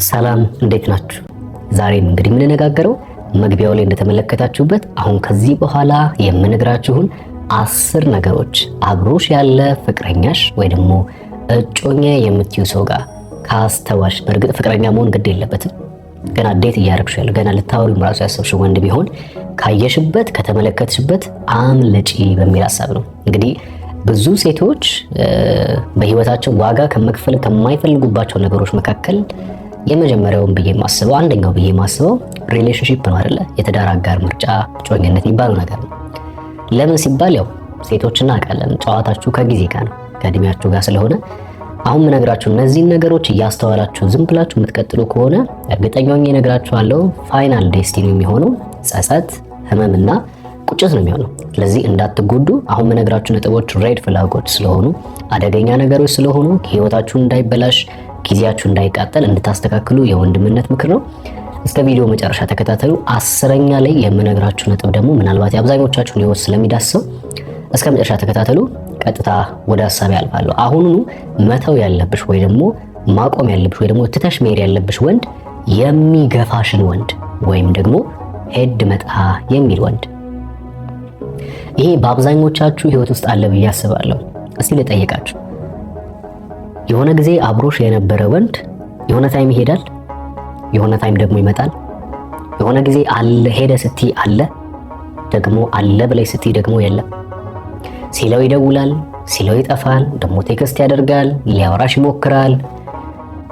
ሰላም እንዴት ናችሁ? ዛሬም እንግዲህ የምንነጋገረው መግቢያው ላይ እንደተመለከታችሁበት አሁን ከዚህ በኋላ የምነግራችሁን 10 ነገሮች አብሮሽ ያለ ፍቅረኛሽ ወይ ደግሞ እጮኛ የምትዩ ሰው ጋር ካስተዋሽ፣ በእርግጥ ፍቅረኛ መሆን ግድ የለበትም። ገና ዴት እያደረግሽ ያለ ገና ልታወሪው ራሱ ያሰብሽው ወንድ ቢሆን ካየሽበት ከተመለከትሽበት አምልጪ በሚል ሀሳብ ነው። እንግዲህ ብዙ ሴቶች በህይወታቸው ዋጋ ከመክፈል ከማይፈልጉባቸው ነገሮች መካከል የመጀመሪያውን ብዬ ማስበው አንደኛው ብዬ ማስበው ሪሌሽንሺፕ ነው አይደለ? የትዳር አጋር ምርጫ፣ እጮኝነት የሚባለው ነገር ነው። ለምን ሲባል ያው ሴቶችና አውቃለን ጨዋታችሁ ከጊዜ ጋር ነው ከእድሜያችሁ ጋር ስለሆነ አሁን የምነግራችሁ እነዚህን ነገሮች እያስተዋላችሁ ዝም ብላችሁ የምትቀጥሉ ከሆነ እርግጠኛ ሆኜ እነግራችኋለሁ ፋይናል ዴስቲኒ የሚሆነው ጸጸት፣ ህመምና ቁጭት ነው የሚሆነው። ስለዚህ እንዳትጎዱ አሁን የምነግራችሁ ነጥቦች ሬድ ፍላጎች ስለሆኑ አደገኛ ነገሮች ስለሆኑ ህይወታችሁ እንዳይበላሽ ጊዜያችሁ እንዳይቃጠል እንድታስተካክሉ የወንድምነት ምክር ነው። እስከ ቪዲዮ መጨረሻ ተከታተሉ። 10ኛ ላይ የምነግራችሁ ነጥብ ደግሞ ምናልባት የአብዛኞቻችሁን ህይወት ስለሚዳስሰው እስከ መጨረሻ ተከታተሉ። ቀጥታ ወደ ሐሳቤ አልፋለሁ። አሁኑኑ መተው ያለብሽ ወይ ደግሞ ማቆም ያለብሽ ወይ ደግሞ ትተሽ መሄድ ያለብሽ ወንድ የሚገፋሽን ወንድ ወይም ደግሞ ሄድ መጣ የሚል ወንድ። ይሄ በአብዛኞቻችሁ ህይወት ውስጥ አለ ብዬ አስባለሁ። እስቲ ልጠይቃችሁ፣ የሆነ ጊዜ አብሮሽ የነበረ ወንድ የሆነ ታይም ይሄዳል፣ የሆነ ታይም ደግሞ ይመጣል። የሆነ ጊዜ አለ ሄደ ስትይ አለ፣ ደግሞ አለ ብለሽ ስትይ ደግሞ የለም። ሲለው ይደውላል፣ ሲለው ይጠፋል፣ ደግሞ ቴክስት ያደርጋል፣ ሊያወራሽ ይሞክራል፣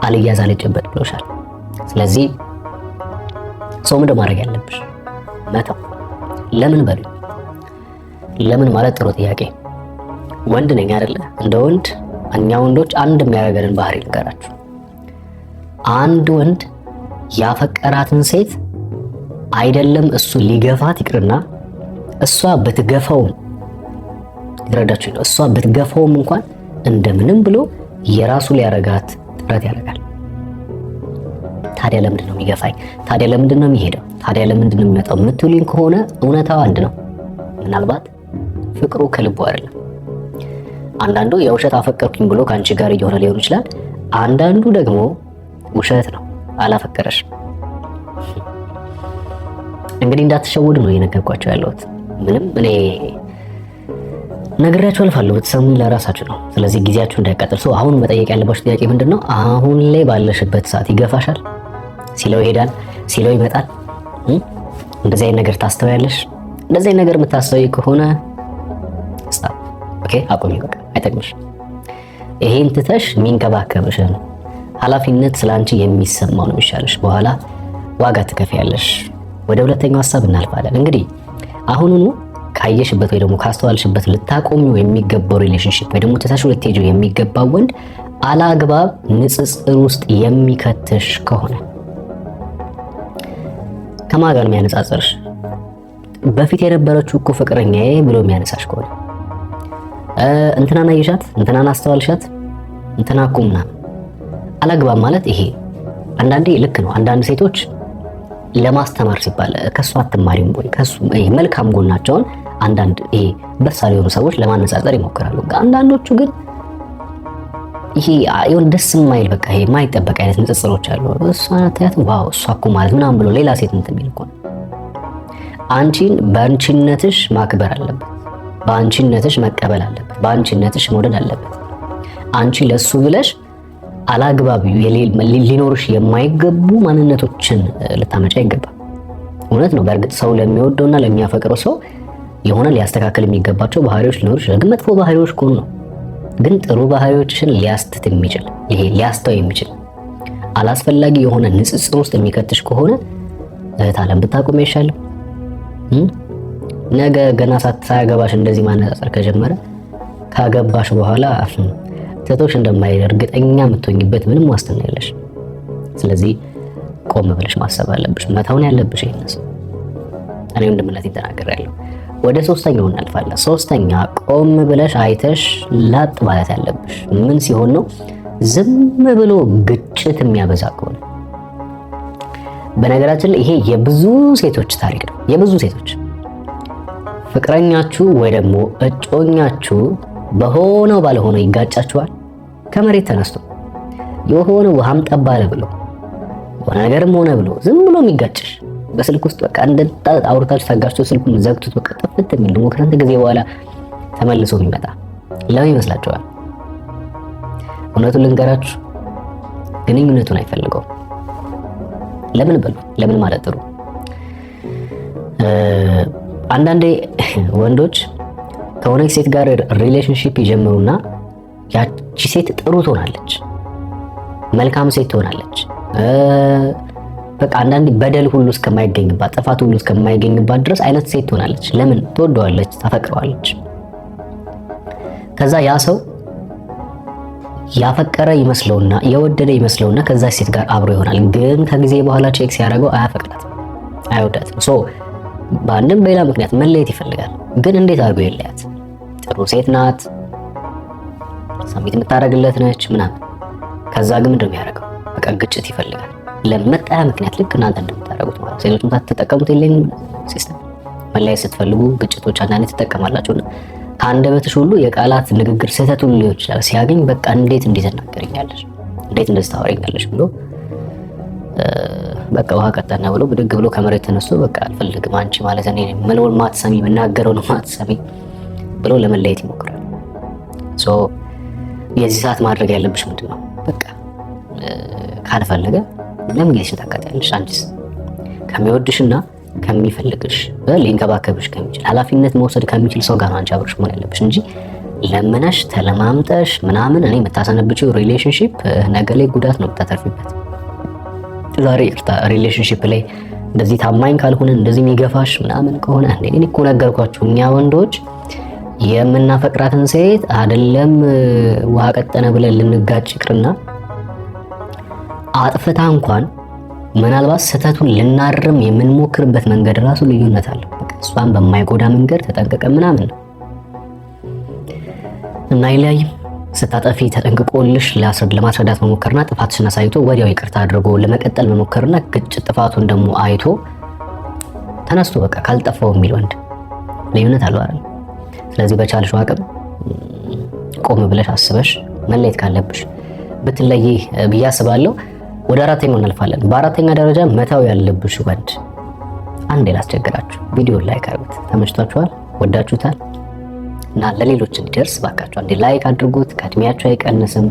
አልያዝ አልጨበጥ ብሎሻል። ስለዚህ ሰው ምንድን ማድረግ ያለብሽ መተው። ለምን በሉ። ለምን ማለት ጥሩ ጥያቄ። ወንድ ነኝ አይደለ? እንደ ወንድ እኛ ወንዶች አንድ የሚያደርገንን ባህሪ ልንገራችሁ። አንድ ወንድ ያፈቀራትን ሴት አይደለም እሱ ሊገፋት ይቅርና እሷ ብትገፋውም ይረዳችሁ ነው። እሷ ብትገፋውም እንኳን እንደምንም ብሎ የራሱ ሊያረጋት ጥረት ያደርጋል። ታዲያ ለምንድን ነው የሚገፋኝ? ታዲያ ለምንድን ነው የሚሄደው? ታዲያ ለምንድን ነው የሚመጣው የምትሉኝ ከሆነ እውነታው አንድ ነው። ምናልባት ፍቅሩ ከልቡ አይደለም። አንዳንዱ የውሸት አፈቀርኩኝ ብሎ ከአንቺ ጋር እየሆነ ሊሆን ይችላል። አንዳንዱ ደግሞ ውሸት ነው፣ አላፈቀረሽም። እንግዲህ እንዳትሸወዱ ነው እየነገርኳቸው ያለሁት። ምንም እኔ ነግራችሁ አልፋለሁ፣ ብትሰሙኝ ለራሳችሁ ነው። ስለዚህ ጊዜያችሁ እንዳይቃጠል ሰው አሁን መጠየቅ ያለባችሁ ጥያቄ ምንድነው? አሁን ላይ ባለሽበት ሰዓት ይገፋሻል? ሲለው ይሄዳል፣ ሲለው ይመጣል። እንደዚህ አይነት ነገር ታስተውያለሽ? እንደዚህ አይነት ነገር የምታስተውይ ከሆነ ስታፕ። ኦኬ አቁሚ፣ በቃ አይጠቅምሽ። ይሄን ትተሽ የሚንከባከብሽን ኃላፊነት ስላንቺ የሚሰማው ነው የሚሻልሽ። በኋላ ዋጋ ትከፍያለሽ። ወደ ሁለተኛው ሐሳብ እናልፋለን። እንግዲህ አሁኑኑ ካየሽበት ወይ ደግሞ ካስተዋልሽበት ልታቆሚው የሚገባው ሪሌሽንሺፕ ወይ ደግሞ ትተሽው ልትሄጂው የሚገባው ወንድ አላግባብ ንጽጽር ውስጥ የሚከትሽ ከሆነ ከማን ጋር የሚያነጻጽርሽ? በፊት የነበረችው እኮ ፍቅረኛዬ ብሎ የሚያነሳሽ ከሆነ እንትናን አየሻት፣ እንትናን አስተዋልሻት፣ እንትና እኮ ምናምን አላግባብ ማለት ይሄ። አንዳንዴ ልክ ነው። አንዳንድ ሴቶች ለማስተማር ሲባል ከሷ አትማሪም ወይ ከሱ መልካም ጎናቸውን አንዳንድ ይሄ በሳል የሆኑ ሰዎች ለማነጻጸር ይሞክራሉ። አንዳንዶቹ ግን ይሄ የሆነ ደስ የማይል በቃ ይሄ የማይጠበቅ አይነት ንጽጽሮች አሉ። እሷ ታያት ዋው እሷ እኮ ማለት ምናምን ብሎ ሌላ ሴት እንትን የሚል እኮ ነው። አንቺን በአንቺነትሽ ማክበር አለበት፣ በአንቺነትሽ መቀበል አለበት፣ በአንቺነትሽ መውደድ አለበት። አንቺ ለሱ ብለሽ አላግባብ ሊኖርሽ የማይገቡ ማንነቶችን ልታመጪ አይገባም። እውነት ነው። በእርግጥ ሰው ለሚወደውና ለሚያፈቅረው ሰው የሆነ ሊያስተካክል የሚገባቸው ባህሪዎች ሊኖሩ ይችላል። ግን መጥፎ ባህሪዎች ከሆኑ ነው። ግን ጥሩ ባህሪዎችሽን ሊያስትት የሚችል ይሄ ሊያስተው የሚችል አላስፈላጊ የሆነ ንጽጽር ውስጥ የሚከትሽ ከሆነ እህት አለም ብታቆም ይሻላል። ነገ ገና ሳያገባሽ እንደዚህ ማነጻጸር ከጀመረ ካገባሽ በኋላ ትቶሽ እንደማይሄድ እርግጠኛ የምትሆኝበት ምንም ዋስትና የለሽ። ስለዚህ ቆም ብለሽ ማሰብ አለብሽ። መተውን ያለብሽ ይሄንስ እኔ ወንድምነት ተናግሬያለሁ። ወደ ሶስተኛው እናልፋለን። ሶስተኛ ቆም ብለሽ አይተሽ ላጥ ማለት ያለብሽ ምን ሲሆን ነው? ዝም ብሎ ግጭት የሚያበዛ ከሆነ። በነገራችን ላይ ይሄ የብዙ ሴቶች ታሪክ ነው። የብዙ ሴቶች ፍቅረኛችሁ ወይ ደግሞ እጮኛችሁ በሆነው ባልሆነው ይጋጫችኋል። ከመሬት ተነስቶ የሆነ ውሃም ጠባለ ብሎ የሆነ ነገርም ሆነ ብሎ ዝም ብሎ የሚጋጭሽ በስልክ ውስጥ በቃ እንደ አውርታችሁ ታጋጭቶ ስልኩን ዘግቱት በቃ ጥፍት የሚል ደግሞ ከስንት ጊዜ በኋላ ተመልሶ የሚመጣ ለምን ይመስላችኋል? እውነቱን ልንገራችሁ፣ ግንኙነቱን አይፈልገውም። ለምን በሉ ለምን ማለት ጥሩ። አንዳንዴ ወንዶች ከሆነች ሴት ጋር ሪሌሽንሺፕ ይጀምሩና ያቺ ሴት ጥሩ ትሆናለች፣ መልካም ሴት ትሆናለች። በቃ አንዳንዴ በደል ሁሉ እስከማይገኝባት ጥፋት ሁሉ እስከማይገኝባት ድረስ አይነት ሴት ትሆናለች። ለምን? ትወደዋለች፣ ታፈቅረዋለች። ከዛ ያ ሰው ያፈቀረ ይመስለውና የወደደ ይመስለውና ከዛ ሴት ጋር አብሮ ይሆናል። ግን ከጊዜ በኋላ ቼክ ሲያደርገው አያፈቅራትም፣ አይወዳትም። በአንድም በሌላ ምክንያት መለየት ይፈልጋል። ግን እንዴት አድርጎ ይለያት? ጥሩ ሴት ናት፣ ሰሚት የምታደርግለት ነች ምናምን። ከዛ ግን ምንድነው የሚያደርገው? በቃ ግጭት ይፈልጋል። ለመጣያ ምክንያት ልክ እናንተ እንደምታደርጉት ማለት ሴቶችም ተጠቀሙት የለኝ ሲስተም። መለያየት ስትፈልጉ ግጭቶች አንዳንዴ ትጠቀማላችሁና ከአንደበትሽ ሁሉ የቃላት ንግግር ስህተት ሁሉ ሊሆን ይችላል። ሲያገኝ በቃ እንዴት ትናገረኛለሽ፣ እንዴት እንደዚህ ታወሪኛለሽ ብሎ በቃ ውሃ ቀጠና ብሎ ብድግ ብሎ ከመሬት ተነስቶ በቃ አልፈልግም አንቺ ማለት እኔ ምለውን ማትሰሚ የምናገረው ነው ማትሰሚ ብሎ ለመለየት ይሞክራል። የዚህ ሰዓት ማድረግ ያለብሽ ምንድን ነው? በቃ ካልፈለገ ለምን ጊዜሽን ታቃጥያለሽ? አንቺስ ከሚወድሽና ከሚፈልግሽ ሊንከባከብሽ ከሚችል ኃላፊነት መውሰድ ከሚችል ሰው ጋር ነው አንቺ አብረሽ መሆን ያለብሽ እንጂ ለምነሽ ተለማምጠሽ ምናምን እኔ የምታሰነብችው ሪሌሽንሺፕ ነገ ላይ ጉዳት ነው የምታተርፊበት። ዛሬ ሪሌሽንሺፕ ላይ እንደዚህ ታማኝ ካልሆነ እንደዚህ የሚገፋሽ ምናምን ከሆነ እኔ እኮ ነገርኳችሁ፣ እኛ ወንዶች የምናፈቅራትን ሴት አይደለም ውሃ ቀጠነ ብለን ልንጋጭ ይቅርና አጥፍታ እንኳን ምናልባት ስህተቱን ልናርም የምንሞክርበት መንገድ ራሱ ልዩነት አለው። በቃ እሷን በማይጎዳ መንገድ ተጠንቀቀ ምናምን ነው እና ይለያይም። ስታጠፊ ተጠንቅቆልሽ ለማስረዳት መሞከርና ጥፋትሽን አሳይቶ ወዲያው ይቅርታ አድርጎ ለመቀጠል መሞከርና ግጭት ጥፋቱን ደግሞ አይቶ ተነስቶ በቃ ካልጠፋው የሚል ወንድ ልዩነት አለው አይደል? ስለዚህ በቻልሽው አቅም ቆም ብለሽ አስበሽ መለየት ካለብሽ ብትለይ ብዬ አስባለሁ። ወደ አራተኛው እናልፋለን። በአራተኛ ደረጃ መተው ያለብሽ ወንድ አንዴ ላስቸግራችሁ፣ ቪዲዮ ላይክ አድርጉት። ተመችቷችኋል? ወዳችሁታል? እና ለሌሎች እንዲደርስ ባካችሁ አንዴ ላይክ አድርጉት። ከእድሜያችሁ አይቀንስም፣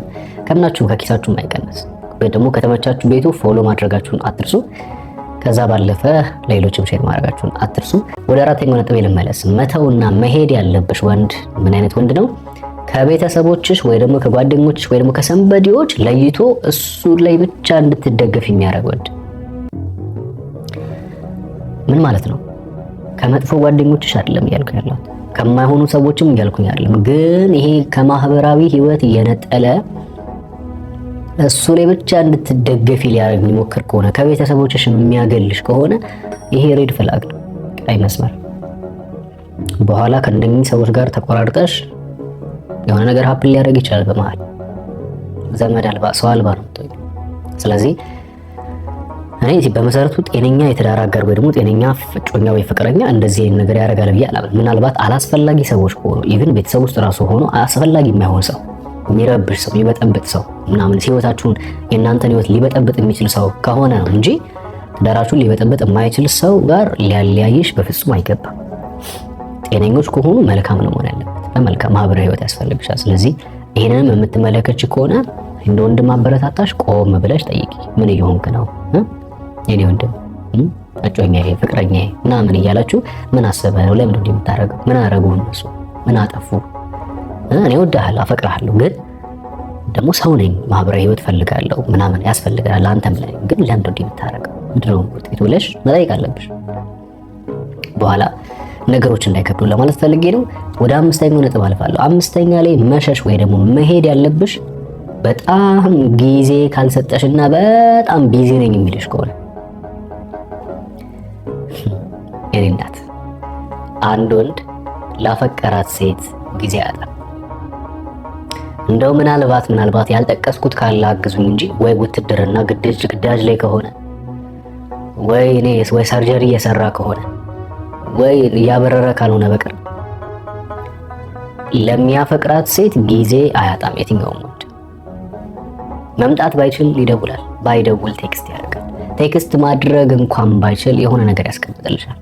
ከምናችሁም ከኪሳችሁም አይቀንስም። ወይ ደግሞ ከተመቻችሁ ቤቱ ፎሎ ማድረጋችሁን አትርሱ። ከዛ ባለፈ ለሌሎችም ሼር ማድረጋችሁን አትርሱ። ወደ አራተኛው ነጥብ ልመለስ። መተውና መሄድ ያለብሽ ወንድ ምን አይነት ወንድ ነው? ከቤተሰቦችሽ ወይ ደግሞ ከጓደኞችሽ ወይ ደግሞ ከሰንበዲዎች ለይቶ እሱ ላይ ብቻ እንድትደገፍ የሚያደርግ ወንድ። ምን ማለት ነው? ከመጥፎ ጓደኞችሽ አይደለም እያልኩ ያለሁት፣ ከማይሆኑ ሰዎችም እያልኩኝ አይደለም። ግን ይሄ ከማህበራዊ ህይወት እየነጠለ እሱ ላይ ብቻ እንድትደገፊ ሊያደርግ የሚሞክር ከሆነ ከቤተሰቦችሽ የሚያገልሽ ከሆነ ይሄ ሬድ ፍላግ ነው፣ ቀይ መስመር። በኋላ ከእነኚህ ሰዎች ጋር ተቆራርጠሽ የሆነ ነገር ሀፕን ሊያደርግ ይችላል። በመሃል ዘመድ አልባ ሰው አልባ ነው። ስለዚህ እኔ በመሰረቱ ጤነኛ የትዳር አጋር ወይ ደግሞ ጤነኛ ፍቅረኛ ወይ ፍቅረኛ እንደዚህ አይነት ነገር ያደርጋል ብዬ አላምንም። ምናልባት አላስፈላጊ ሰዎች ከሆኑ ኢቭን ቤተሰብ ውስጥ ራሱ ሆኖ አስፈላጊ የማይሆን ሰው፣ የሚረብሽ ሰው፣ የሚበጠብጥ ሰው ምናምን ህይወታችሁን የእናንተን ህይወት ሊበጠብጥ የሚችል ሰው ከሆነ ነው እንጂ ትዳራችሁን ሊበጠብጥ የማይችል ሰው ጋር ሊያለያይሽ በፍጹም አይገባም። ጤነኞች ከሆኑ መልካም ነው መሆን ያለበት። በመልካም ማህበራዊ ህይወት ያስፈልግሻል። ስለዚህ ይሄንንም የምትመለከች ከሆነ እንደ ወንድም አበረታታሽ ቆም ብለሽ ጠይቂ። ምን እየሆንክ ነው የኔ ወንድም፣ እጮኛዬ፣ ፍቅረኛዬ ምናምን እያላችሁ ምን አሰበህ ነው? ለምን እንዲህ የምታረገው? ምን አረጉ እነሱ? ምን አጠፉ? እኔ እወድሃለሁ፣ አፈቅርሃለሁ፣ ግን ደግሞ ሰው ነኝ፣ ማህበራዊ ህይወት ፈልጋለሁ ምናምን ያስፈልጋል። አንተም ላይ ግን ለምን እንዲህ የምታረገው? ምንድነው ውጤቱ ብለሽ መጠየቅ አለብሽ። በኋላ ነገሮች እንዳይከብዱ ለማለት ፈልጌ ነው። ወደ አምስተኛው ነጥብ አልፋለሁ። አምስተኛ ላይ መሸሽ ወይ ደግሞ መሄድ ያለብሽ በጣም ጊዜ ካልሰጠሽና በጣም ቢዚ ነኝ የሚልሽ ከሆነ የኔ እናት፣ አንድ ወንድ ላፈቀራት ሴት ጊዜ አጣ። እንደው ምናልባት ያልጠቀስኩት ካለ አግዙኝ እንጂ ወይ ውትድርና ግዳጅ ላይ ከሆነ ወይ ሰርጀሪ እየሰራ ከሆነ ወይ እያበረረ ካልሆነ በቀር ለሚያፈቅራት ሴት ጊዜ አያጣም። የትኛውም ወንድ መምጣት ባይችል ይደውላል፣ ባይደውል ቴክስት ያደርጋል። ቴክስት ማድረግ እንኳን ባይችል የሆነ ነገር ያስቀምጥልሻል፣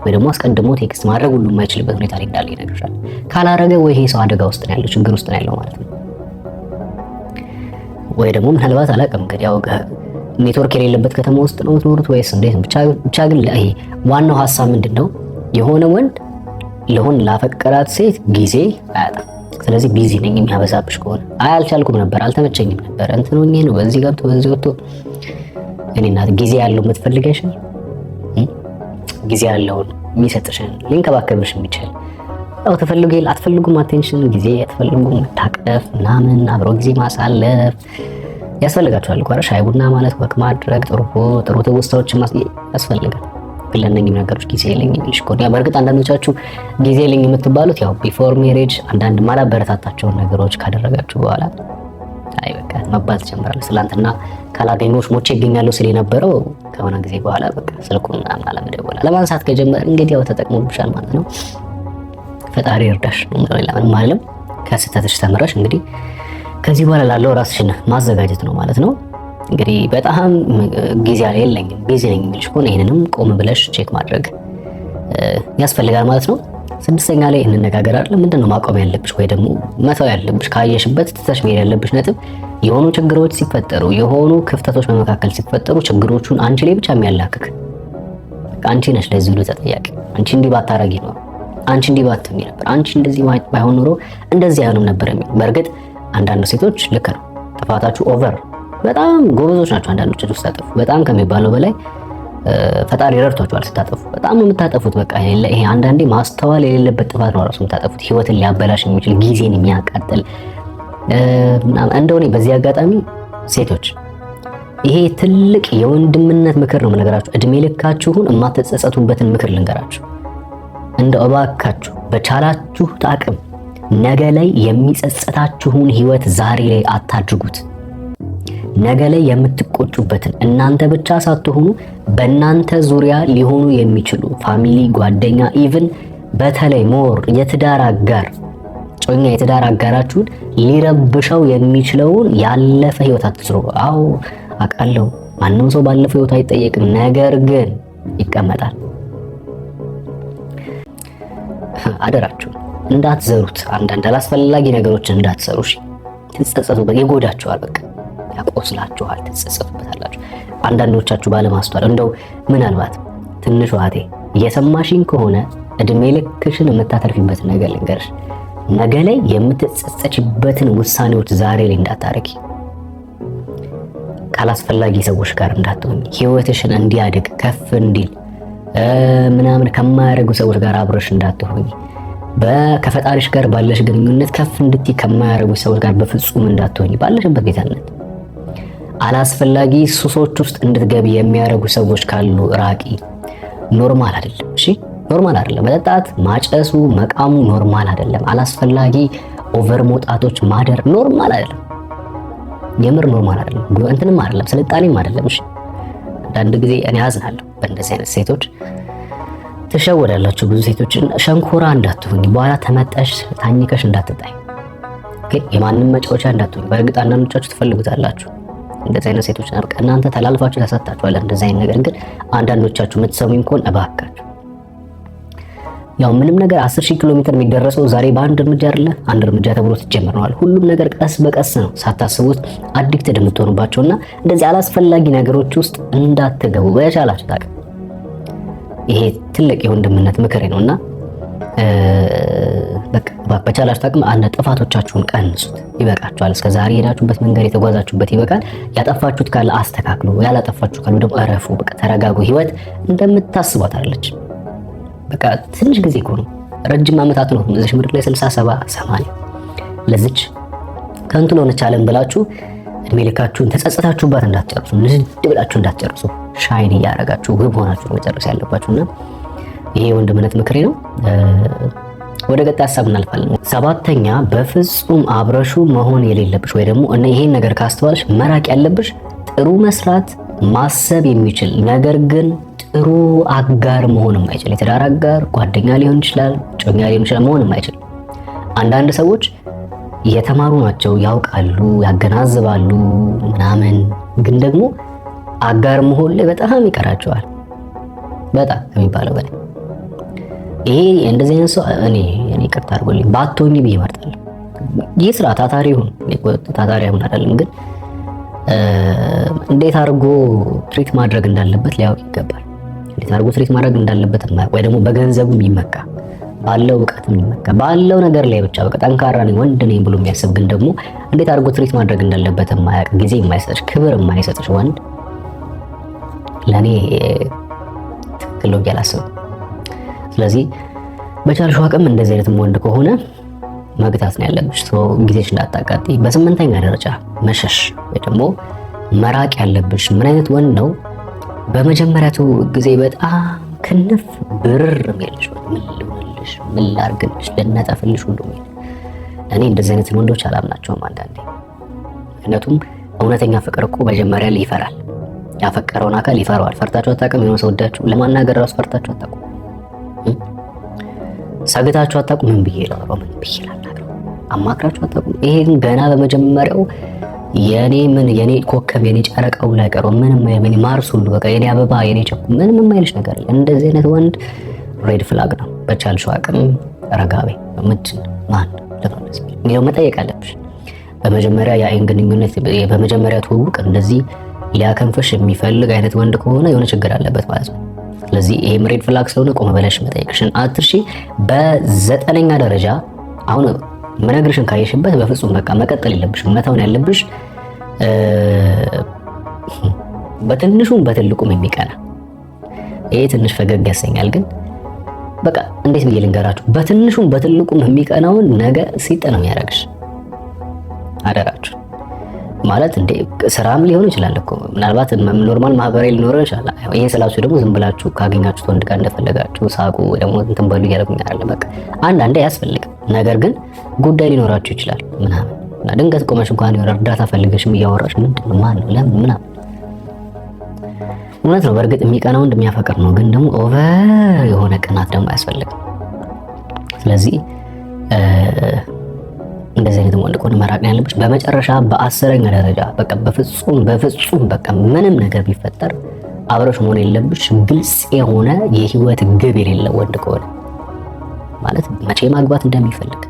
ወይ ደግሞ አስቀድሞ ቴክስት ማድረግ ሁሉ የማይችልበት ሁኔታ ላይ እንዳለ ይነግርሻል። ካላረገ ወይ ይሄ ሰው አደጋ ውስጥ ነው ያለው፣ ችግር ውስጥ ነው ያለው ማለት ነው። ወይ ደግሞ ምናልባት አላውቅም እንግዲህ ያው ኔትወርክ የሌለበት ከተማ ውስጥ ነው የምትኖሩት ወይስ እንዴት? ብቻ ግን ይሄ ዋናው ሀሳብ ምንድነው? የሆነ ወንድ ለሆን ላፈቀራት ሴት ጊዜ አያጣም። ስለዚህ ቢዚ ነኝ የሚያበዛብሽ ከሆነ አይ አልቻልኩም ነበር አልተመቸኝም ነበር እንትን ሆኜ ነው በዚህ ገብቶ በዚህ ወጥቶ እኔ እናት ጊዜ ያለው የምትፈልገሽን ጊዜ ያለውን የሚሰጥሽን ሊንከባከብሽ የሚችል ያው ተፈልጉ አትፈልጉም አቴንሽን ጊዜ አትፈልጉም መታቀፍ ምናምን አብሮ ጊዜ ማሳለፍ ያስፈልጋችኋል እኮ ሻይ ቡና ማለት ወክ ማድረግ ጥሩ ትውስታዎችን ያስፈልጋል። ለነኚህ ነገሮች ጊዜ የለኝም የሚልሽ ከሆነ በእርግጥ አንዳንዶቻችሁ ጊዜ የለኝም የምትባሉት ያው ቢፎር ሜሬጅ አንዳንድ ማላበረታታቸውን ነገሮች ካደረጋችሁ በኋላ አይ በቃ መባል ትጀምራለች። ስላንትና ካላገኘሁሽ ሞቼ ይገኛለሁ ስለ የነበረው ከሆነ ጊዜ በኋላ በቃ ስልኩን ምናምን አለመደወል ለማንሳት ከጀመረ እንግዲህ ያው ተጠቅሞብሻል ማለት ነው። ፈጣሪ እርዳሽ ነው ሌላ ምንም አይደለም። ከስህተትሽ ተምረሽ እንግዲህ ከዚህ በኋላ ላለው ራስሽን ማዘጋጀት ነው ማለት ነው። እንግዲህ በጣም ጊዜ የለኝም ቢዚ ነኝ የሚልሽ ከሆነ ይሄንንም ቆም ብለሽ ቼክ ማድረግ ያስፈልጋል ማለት ነው። ስድስተኛ ላይ እንነጋገራለን። ምንድነው ማቆም ያለብሽ ወይ ደግሞ መተው ያለብሽ ካየሽበት ትተሽ መሄድ ያለብሽ ነጥብ? የሆኑ ችግሮች ሲፈጠሩ የሆኑ ክፍተቶች በመካከል ሲፈጠሩ ችግሮቹን አንቺ ላይ ብቻ የሚያላክክ አንቺ ነሽ ለዚህ ሁሉ ተጠያቂ። አንቺ እንዲህ ባታረጊ ነው፣ አንቺ እንዲህ ባትሚ ነበር፣ አንቺ እንደዚህ ባይሆን ኖሮ እንደዚህ አይሆንም ነበር የሚል። በእርግጥ አንዳንድ ሴቶች ልክ ነው ጥፋታችሁ ኦቨር በጣም ጎበዞች ናቸው። አንዳንዶቻችሁ ስታጠፉ በጣም ከሚባለው በላይ ፈጣሪ ረድቷቸዋል። ስታጠፉ በጣም ነው የምታጠፉት። በቃ ይሄ አንዳንዴ ማስተዋል የሌለበት ጥፋት ነው ራሱ የምታጠፉት፣ ህይወትን ሊያበላሽ የሚችል ጊዜን የሚያቃጥል እንደሆነ። በዚህ አጋጣሚ ሴቶች ይሄ ትልቅ የወንድምነት ምክር ነው የምነግራችሁ። እድሜ ልካችሁን የማትጸጸቱበትን ምክር ልንገራችሁ። እንደው እባካችሁ በቻላችሁ አቅም ነገ ላይ የሚጸጸታችሁን ህይወት ዛሬ ላይ አታድርጉት። ነገ ላይ የምትቆጩበትን እናንተ ብቻ ሳትሆኑ በእናንተ ዙሪያ ሊሆኑ የሚችሉ ፋሚሊ፣ ጓደኛ፣ ኢቭን በተለይ ሞር የትዳር አጋር ጮኛ የትዳር አጋራችሁን ሊረብሸው የሚችለውን ያለፈ ህይወት አትስሩ። አዎ አውቃለሁ ማንም ሰው ባለፈው ህይወት አይጠየቅም፣ ነገር ግን ይቀመጣል። አደራችሁ እንዳትዘሩት፣ አንዳንድ አላስፈላጊ ነገሮችን እንዳትሰሩ። እሺ ትጸጸቱበት፣ ይጎዳችኋል፣ በቃ ያቆስላችኋል፣ ትጸጸቱበታላችሁ። አንዳንዶቻችሁ ባለማስተዋል እንደው ምናልባት ትንሽ ዋቴ እየሰማሽኝ ከሆነ እድሜ ልክሽን የምታተርፊበትን ነገር ልንገርሽ። ነገ ላይ የምትጸጸችበትን ውሳኔዎች ዛሬ ላይ እንዳታረጊ። ካላስፈላጊ ሰዎች ጋር እንዳትሆኚ፣ ህይወትሽን እንዲያድግ ከፍ እንዲል ምናምን ከማያደርጉ ሰዎች ጋር አብረሽ እንዳትሆኚ፣ ከፈጣሪሽ ጋር ባለሽ ግንኙነት ከፍ እንድትይ ከማያደርጉ ሰዎች ጋር በፍጹም እንዳትሆኚ። ባለሽበት ቤታነት አላስፈላጊ ሱሶች ውስጥ እንድትገቢ የሚያደርጉ ሰዎች ካሉ ራቂ። ኖርማል አይደለም። እሺ ኖርማል አይደለም። መጠጣት፣ ማጨሱ፣ መቃሙ ኖርማል አይደለም። አላስፈላጊ ኦቨር መውጣቶች ማደር ኖርማል አይደለም። የምር ኖርማል አይደለም። እንትንም አይደለም፣ ስልጣኔም አይደለም። እሺ አንዳንድ ጊዜ እኔ አዝናለሁ በእንደዚህ አይነት ሴቶች ትሸወዳላችሁ። ብዙ ሴቶችን ሸንኮራ እንዳትሆኝ፣ በኋላ ተመጠሽ ታኝከሽ እንዳትጣይ፣ ግን የማንም መጫወቻ እንዳትሆኝ። በእርግጥ አንዳንዶቻችሁ ትፈልጉታላችሁ እንደዚህ አይነት ሴቶች በቃ እናንተ ተላልፋችሁ ተሰጣችኋል እንደዚህ አይነት ነገር። ግን አንዳንዶቻችሁ የምትሰሙኝ ከሆነ እባካችሁ ያው ምንም ነገር 10,000 ኪሎ ሜትር የሚደረሰው ዛሬ በአንድ እርምጃ አይደለ? አንድ እርምጃ ተብሎ ትጀምረዋል። ሁሉም ነገር ቀስ በቀስ ነው። ሳታስቡት አዲክትድ የምትሆኑባቸውና እንደዚህ አላስፈላጊ ነገሮች ውስጥ እንዳትገቡ በቻላችሁ ታውቁ። ይሄ ትልቅ የወንድምነት ምክሬ ነውና በቃ በቻላችሁ ታውቁ አንድ ጥፋቶቻችሁን ቀንሱት። ይበቃችኋል። እስከ ዛሬ ሄዳችሁበት መንገድ የተጓዛችሁበት ይበቃል። ያጠፋችሁት ካለ አስተካክሉ፣ ያላጠፋችሁ ካለ ደግሞ እረፉ። በቃ ተረጋጉ። ህይወት እንደምታስቧት አይደለች። በቃ ትንሽ ጊዜ እኮ ነው፣ ረጅም ዓመታት ነው እዚህ ምድር ላይ 60 70 80 ለዚች ከንቱ ለሆነች ዓለም ብላችሁ እድሜ ልካችሁን ተጸጸታችሁባት እንዳትጨርሱ፣ ንድድ ብላችሁ እንዳትጨርሱ። ሻይን እያደረጋችሁ ውብ ሆናችሁ መጨረስ ያለባችሁና ይሄ ወንድምነት ምክሬ ነው። ወደ ቀጣይ ሐሳብ እናልፋለን። ሰባተኛ በፍጹም አብረሹ መሆን የሌለብሽ ወይ ደግሞ ይሄን ነገር ካስተዋልሽ መራቅ ያለብሽ ጥሩ መስራት ማሰብ የሚችል ነገር ግን ጥሩ አጋር መሆን የማይችል የትዳር አጋር ጓደኛ ሊሆን ይችላል፣ ጮኛ ሊሆን ይችላል፣ መሆን የማይችል። አንዳንድ ሰዎች የተማሩ ናቸው፣ ያውቃሉ፣ ያገናዝባሉ ምናምን፣ ግን ደግሞ አጋር መሆን ላይ በጣም ይቀራቸዋል። በጣም የሚባለው በላይ ይሄ እንደዚህ አይነት ሰው እኔ ይቅርታ አድርጎልኝ ባትሆኚ ብዬ እመርጣለሁ። ይህ ስራ ታታሪ ይሁን ታታሪ ይሁን አይደለም፣ ግን እንዴት አድርጎ ትሪት ማድረግ እንዳለበት ሊያውቅ ይገባል። እንዴት አድርጎ ትሪት ማድረግ እንዳለበት ወይ ደግሞ በገንዘቡ የሚመካ ባለው እውቀት የሚመካ ባለው ነገር ላይ ብቻ በቃ ጠንካራ ነኝ ወንድ ነኝ ብሎ የሚያስብ ግን ደግሞ እንዴት አድርጎ ትሪት ማድረግ እንዳለበት የማያውቅ ጊዜ የማይሰጥሽ ክብር የማይሰጥሽ ወንድ ለኔ ትክክል ነው ያላሰብ። ስለዚህ በቻልሽው አቅም እንደዚህ አይነት ወንድ ከሆነ መግታት ነው ያለብሽ። ጊዜሽ እንዳታቃጢ። በስምንተኛ ደረጃ መሸሽ ወይ ደግሞ መራቅ ያለብሽ ምን አይነት ወንድ ነው? በመጀመሪያቱ ጊዜ በጣም ክንፍ ብርር የሚልሽ ምን ልሆንልሽ፣ ምን ላርግልሽ፣ ልነጠፍልሽ ሁሉ የሚል እኔ እንደዚህ አይነት ወንዶች አላምናቸውም አንዳንዴ። ምክንያቱም እውነተኛ ፍቅር እኮ መጀመሪያ ላይ ይፈራል። ያፈቀረውን አካል ይፈራዋል። ፈርታችሁ አታውቁም? የሆነ ሰው ወዳችሁ ለማናገር ራሱ ፈርታችሁ አታውቁም? ሰግታችሁ አታውቁም? ምን ብዬ ላወራው፣ ምን ብዬ ላናግረው አማክራችሁ አታውቁም? ይሄ ግን ገና በመጀመሪያው የኔ ኮከብ የኔ ጨረቃው ላይ ቀሮ ምንም የኔ ማርስ ሁሉ በቃ የኔ አበባ የኔ ቸኩ ምንም የማይልሽ ነገር የለም። እንደዚህ አይነት ወንድ ሬድ ፍላግ ነው። በቻልሽው አቅም ረጋቤ ማን ለማለት ነው መጠየቅ አለብሽ። በመጀመሪያ የአይን ግንኙነት በመጀመሪያ ትውውቅ እንደዚህ ሊያከንፈሽ የሚፈልግ አይነት ወንድ ከሆነ የሆነ ችግር አለበት ማለት ነው። ስለዚህ ይሄም ሬድ ፍላግ ስለሆነ ቆመ ብለሽ መጠየቅሽን አትርሺ። በዘጠነኛ ደረጃ አሁን መነግርሽን ካየሽበት በፍጹም በቃ መቀጠል የለብሽም። መተውን ያለብሽ በትንሹም በትልቁም የሚቀና ይሄ ትንሽ ፈገግ ያሰኛል፣ ግን በቃ እንዴት ብዬ ልንገራችሁ፣ በትንሹም በትልቁም የሚቀናውን ነገ ሲጥ ነው የሚያደርግሽ። አደራችሁ ማለት እንደ ስራም ሊሆን ይችላል እኮ ምናልባት ኖርማል ማህበራዊ ሊኖረው ይችላል። ይሄ ስላችሁ ደግሞ ዝም ብላችሁ ካገኛችሁት ወንድ ጋር እንደፈለጋችሁ ሳቁ ደግሞ እንትን በሉ እያደረጉኝ አይደለም። በቃ አንዳንዴ አያስፈልግም። ነገር ግን ጉዳይ ሊኖራችሁ ይችላል ምናምን እና ድንገት ቆመሽ እንኳን የሆነ እርዳታ ፈልገሽም እያወራሽ ምንድነው ማን ነው ለምን ምናምን እውነት ነው። በእርግጥ የሚቀና ወንድ የሚያፈቅር ነው፣ ግን ደግሞ ኦቨር የሆነ ቅናት ደግሞ አያስፈልግም። ስለዚህ እንደዚህ አይነት ወንድ ከሆነ መራቅ ነው ያለብሽ። በመጨረሻ በአስረኛ ደረጃ በቃ በፍጹም በቃ ምንም ነገር ቢፈጠር አብረሽ መሆን የለብሽ ግልጽ የሆነ የህይወት ግብ የሌለው ወንድ ከሆነ ማለት መቼ ማግባት እንደሚፈልግ፣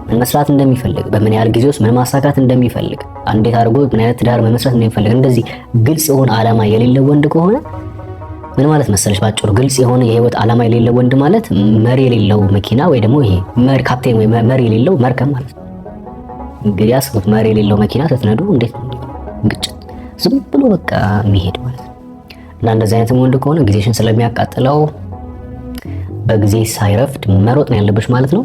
ምን መስራት እንደሚፈልግ፣ በምን ያህል ጊዜ ውስጥ ምን ማሳካት እንደሚፈልግ፣ እንዴት አድርጎ ምን አይነት ትዳር መመስረት እንደሚፈልግ እንደዚህ ግልጽ የሆነ ዓላማ የሌለው ወንድ ከሆነ ምን ማለት መሰለሽ፣ ባጭሩ ግልጽ የሆነ የህይወት ዓላማ የሌለው ወንድ ማለት መሪ የሌለው መኪና ወይ ደግሞ ይሄ ካፕቴን ወይ መሪ የሌለው መርከብ ማለት ነው። እንግዲህ አስቡት፣ መሪ የሌለው መኪና ስትነዱ እንዴት ነው ግጭት፣ ዝም ብሎ በቃ የሚሄድ ማለት ነው። እና እንደዚህ አይነት ወንድ ከሆነ ጊዜሽን ስለሚያቃጥለው በጊዜ ሳይረፍድ መሮጥ ነው ያለብሽ ማለት ነው።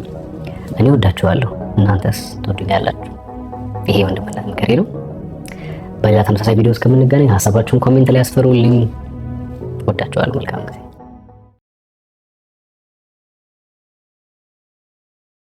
እኔ ወዳችኋለሁ፣ እናንተስ ትወዱኛላችሁ? ይሄ ወንድምነት ምክሬ ነው። በሌላ ተመሳሳይ ቪዲዮ እስከምንገናኝ ሀሳባችሁን ኮሜንት ላይ አስፈሩልኝ። ወዳችኋለሁ። መልካም ጊዜ